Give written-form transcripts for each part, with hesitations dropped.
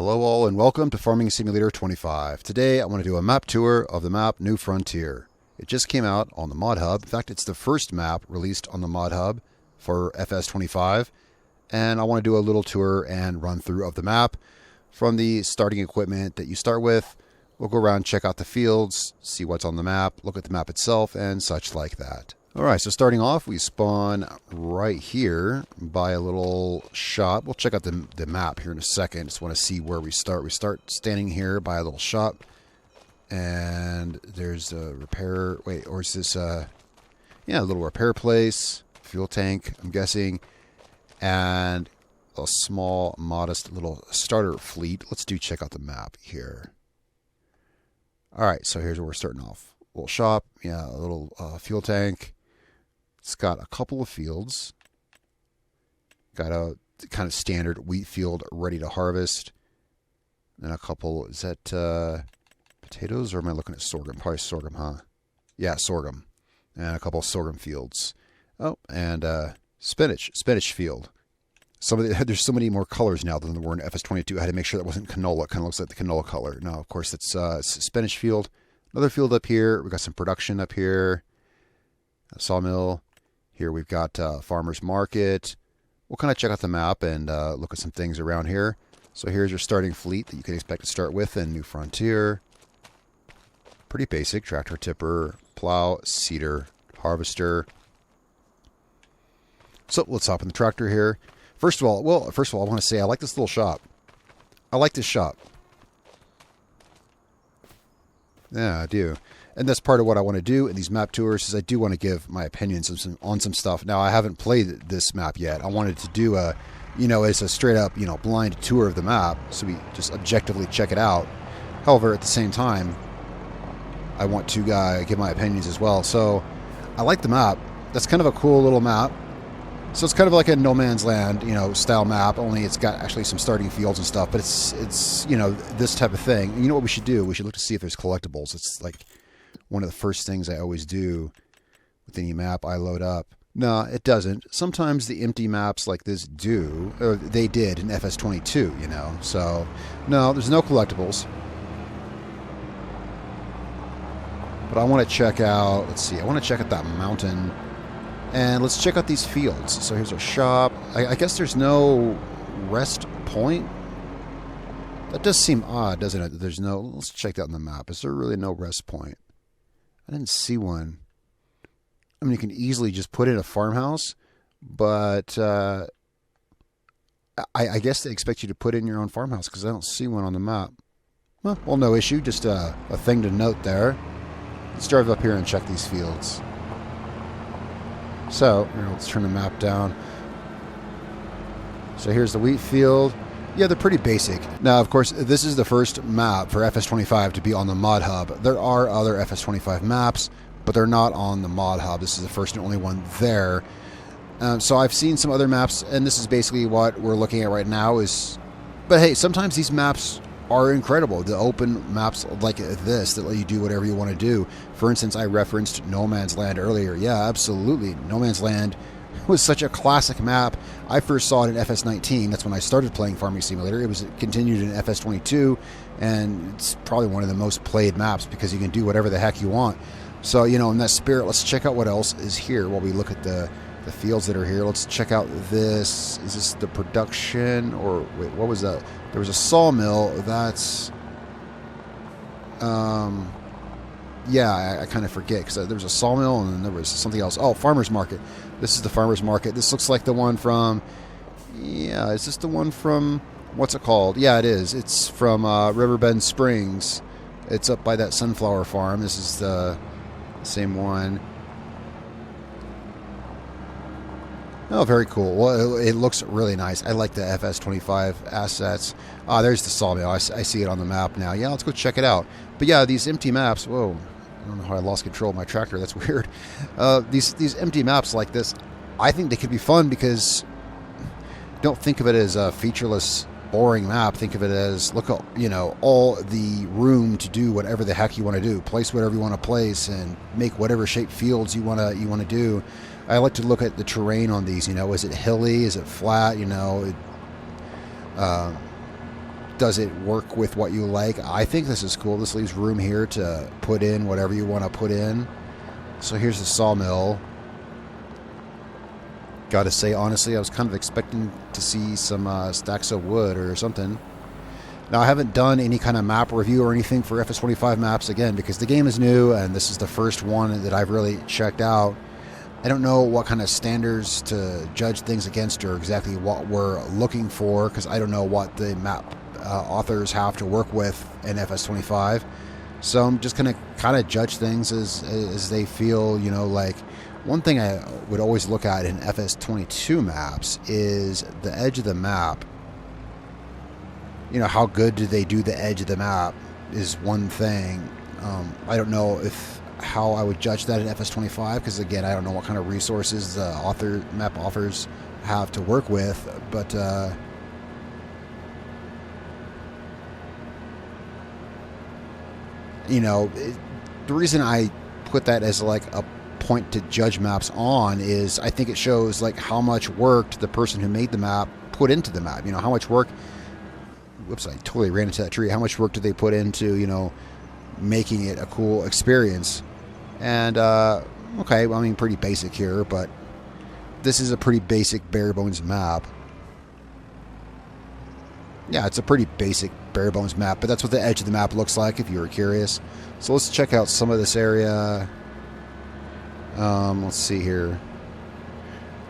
Hello all and welcome to Farming Simulator 25. Today I want to do a map tour of the map New Frontier. It just came out on the Modhub. In fact, it's the first map released on the Modhub for FS25. And I want to do a little tour and run through of the map from the starting equipment that you start with. We'll go around, check out the fields, see what's on the map, look at the map itself, and such like that. Alright, so starting off, we spawn right here by a little shop. We'll check out the map here in a second. Just want to see where we start. We start standing here by a little shop. And there's a repair... Wait, or is this... yeah, a little repair place. Fuel tank, I'm guessing. And a small, modest little starter fleet. Let's check out the map here. Alright, so here's where we're starting off. A little shop. Yeah, a little fuel tank. It's got a couple of fields. Got a kind of standard wheat field ready to harvest. And a couple, is that potatoes or am I looking at sorghum? Probably sorghum, huh? Yeah, sorghum. And a couple of sorghum fields. Oh, and spinach field. There's so many more colors now than there were in FS22. I had to make sure that wasn't canola. It kind of looks like the canola color. No, of course, it's a spinach field. Another field up here. We've got some production up here. A sawmill. Here we've got farmer's market. We'll kind of check out the map and look at some things around here. So here's your starting fleet that you can expect to start with in New Frontier. Pretty basic. Tractor, tipper, plow, seeder, harvester. So let's hop in the tractor here. First of all, I want to say I like this little shop. I like this shop. Yeah, I do. And that's part of what I want to do in these map tours is I do want to give my opinions on some stuff. Now, I haven't played this map yet. I wanted to do it's a straight up, blind tour of the map. So we just objectively check it out. However, at the same time, I want to give my opinions as well. So I like the map. That's kind of a cool little map. So it's kind of like a No Man's Land, style map, only it's got actually some starting fields and stuff, but it's this type of thing. And you know what we should do? We should look to see if there's collectibles. It's like one of the first things I always do with any map I load up. No, it doesn't. Sometimes the empty maps like this do, or they did in FS22, So, no, there's no collectibles. But I want to check out, I want to check out that mountain. And let's check out these fields. So here's our shop. I guess there's no rest point. That does seem odd, doesn't it? There's no... Let's check that on the map. Is there really no rest point? I didn't see one. I mean, you can easily just put in a farmhouse, but I guess they expect you to put in your own farmhouse because I don't see one on the map. Well, no issue. Just a thing to note there. Let's drive up here and check these fields. So, let's turn the map down. So here's the wheat field. Yeah, they're pretty basic. Now, of course, this is the first map for FS25 to be on the Modhub. There are other FS25 maps, but they're not on the Modhub. This is the first and only one there. So I've seen some other maps, and this is basically what we're looking at right now. But hey, sometimes these maps are incredible. The open maps like this that let you do whatever you want to do. For instance, I referenced No Man's Land earlier. Yeah, absolutely. No Man's Land was such a classic map. I first saw it in FS19. That's when I started playing Farming Simulator. It continued in FS22, and it's probably one of the most played maps because you can do whatever the heck you want. So, in that spirit, let's check out what else is here while we look at the fields that are here. Let's check out this. Is this the production? Or, wait, what was that? There was a sawmill. That's... yeah, I kind of forget because there was a sawmill and then there was something else. Oh, farmer's market. This is the farmer's market. This looks like the one from... Yeah, is this the one from... What's it called? Yeah, it is. It's from Riverbend Springs. It's up by that sunflower farm. This is the same one. Oh, very cool. Well, it looks really nice. I like the FS25 assets. There's the sawmill. I see it on the map now. Yeah, let's go check it out. But yeah, these empty maps... Whoa. I don't know how I lost control of my tractor. That's weird. These empty maps like this, I think they could be fun because don't think of it as a featureless, boring map. Think of it as, look, all the room to do whatever the heck you want to do. Place whatever you want to place and make whatever shaped fields you want to do. I like to look at the terrain on these. Is it hilly? Is it flat? does it work with what you like? I think this is cool. This leaves room here to put in whatever you want to put in. So here's the sawmill. Gotta say, honestly, I was kind of expecting to see some stacks of wood or something. Now, I haven't done any kind of map review or anything for FS25 maps, again, because the game is new and this is the first one that I've really checked out. I don't know what kind of standards to judge things against or exactly what we're looking for, because I don't know what the map authors have to work with in FS25. So I'm just going to kind of judge things as they feel, you know, like one thing I would always look at in FS22 maps is the edge of the map. You know, how good do they do the edge of the map is one thing. I don't know how I would judge that in FS25, because again, I don't know what kind of resources the map authors have to work with, but you know, the reason I put that as like a point to judge maps on is I think it shows like how much work the person who made the map put into the map. You know, how much work, whoops, I totally ran into that tree. How much work did they put into, you know, making it a cool experience? And okay, well, I mean, pretty basic here, but this is a pretty basic bare bones map. Yeah, it's a pretty basic bare bones map, but that's what the edge of the map looks like if you were curious. So let's check out some of this area. Let's see here.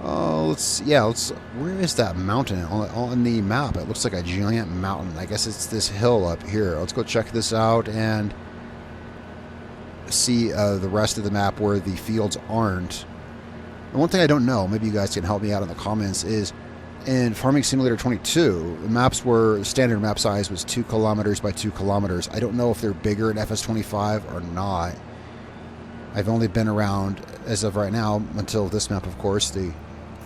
Where is that mountain on the map? It looks like a giant mountain. I guess it's this hill up here. Let's go check this out and see the rest of the map where the fields aren't. And one thing I don't know, maybe you guys can help me out in the comments, is in Farming Simulator 22, the maps were, standard map size was 2 kilometers by 2 kilometers. I don't know if they're bigger in FS25 or not. I've only been around, as of right now, until this map, of course, the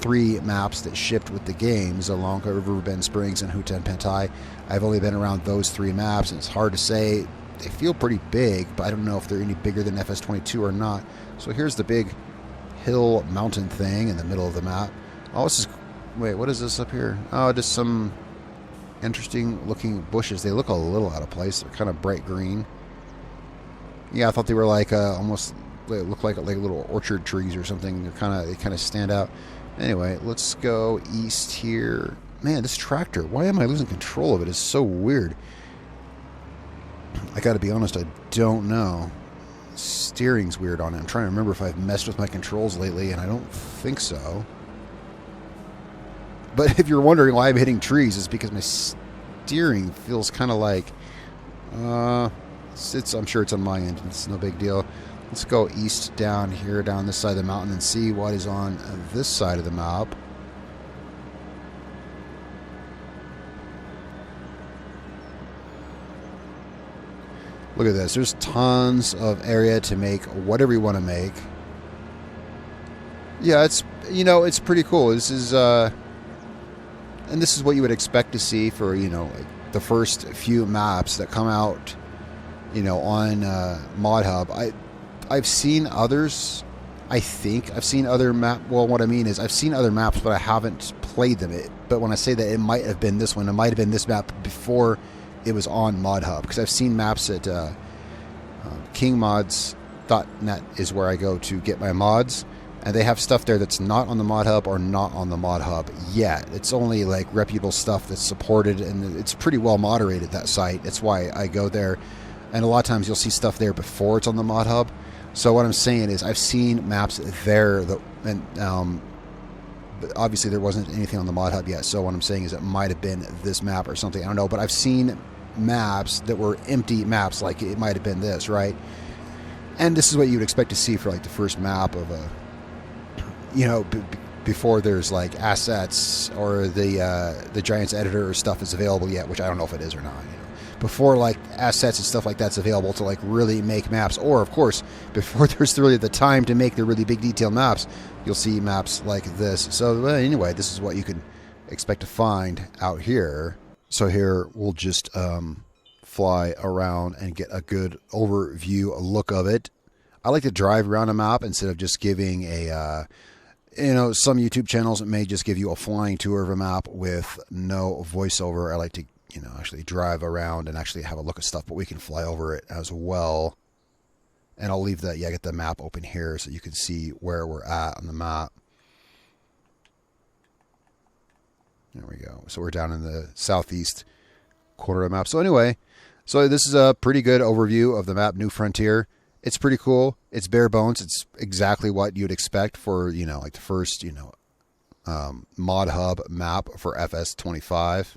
3 maps that shipped with the games, Alonka, Riverbend Springs, and Hutan Pentai. I've only been around those 3 maps, and it's hard to say. They feel pretty big, but I don't know if they're any bigger than FS22 or not. So here's the big hill mountain thing in the middle of the map. Oh, this is... Wait, what is this up here? Oh, just some interesting looking bushes. They look a little out of place. They're kind of bright green. Yeah, I thought they were like almost... They look like little orchard trees or something. They kind of stand out. Anyway, let's go east here. Man, this tractor, why am I losing control of it? It's so weird. I gotta be honest, I don't know. Steering's weird on it. I'm trying to remember if I've messed with my controls lately, and I don't think so. But if you're wondering why I'm hitting trees, it's because my steering feels kind of like... I'm sure it's on my end. It's no big deal. Let's go east down here, down this side of the mountain, and see what is on this side of the map. Look at this. There's tons of area to make whatever you want to make. Yeah, it's, you know, it's pretty cool. This is, and this is what you would expect to see for, you know, like the first few maps that come out, you know, on Modhub. I've seen others. I think I've seen other map. Well, what I mean is I've seen other maps, but I haven't played them. But when I say that, it might have been this one. It might have been this map before it was on Modhub, because I've seen maps at kingmods.net is where I go to get my mods, and they have stuff there that's not on the Modhub or not on the Modhub yet. It's only like reputable stuff that's supported, and it's pretty well moderated, that site. That's why I go there, and a lot of times you'll see stuff there before it's on the Modhub. So what I'm saying is I've seen maps there, and but obviously there wasn't anything on the Modhub yet. So what I'm saying is it might have been this map or something. I don't know, but I've seen maps that were empty maps, like it might have been this, right? And this is what you would expect to see for like the first map of a, you know, before there's like assets or the Giants editor or stuff is available yet, which I don't know if it is or not. You know? Before like assets and stuff like that's available to like really make maps, or of course before there's really the time to make the really big detailed maps, you'll see maps like this. So anyway, this is what you can expect to find out here. So here we'll just fly around and get a good overview, a look of it. I like to drive around a map instead of just giving a, you know, some YouTube channels may just give you a flying tour of a map with no voiceover. I like to actually drive around and actually have a look at stuff, but we can fly over it as well. And I'll leave get the map open here so you can see where we're at on the map. There we go. So we're down in the southeast corner of the map. So anyway, so this is a pretty good overview of the map New Frontier. It's pretty cool. It's bare bones. It's exactly what you'd expect for, like the first, Modhub map for FS25.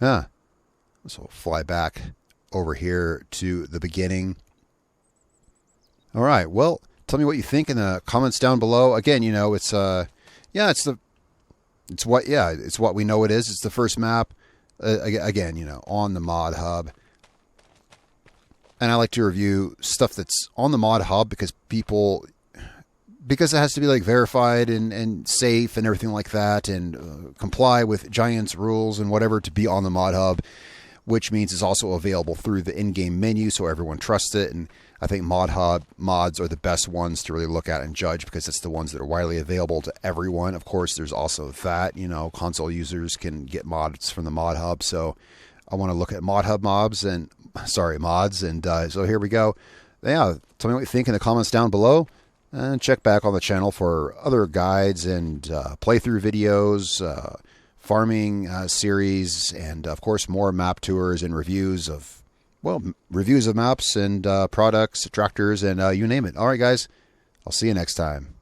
So we'll fly back over here to the beginning. All right. Well, tell me what you think in the comments down below. Again, it's it's what we know it is. It's the first map. Again, on the Modhub. And I like to review stuff that's on the Modhub because it has to be like verified and safe and everything like that, and comply with Giant's rules and whatever to be on the Modhub, which means it's also available through the in-game menu, so everyone trusts it. And I think Modhub mods are the best ones to really look at and judge because it's the ones that are widely available to everyone. Of course, there's also that, console users can get mods from the Modhub. So I want to look at Modhub mods. And so here we go. Yeah, tell me what you think in the comments down below. And check back on the channel for other guides and playthrough videos, farming series, and of course more map tours and reviews of maps and products, tractors, and you name it. All right, guys, I'll see you next time.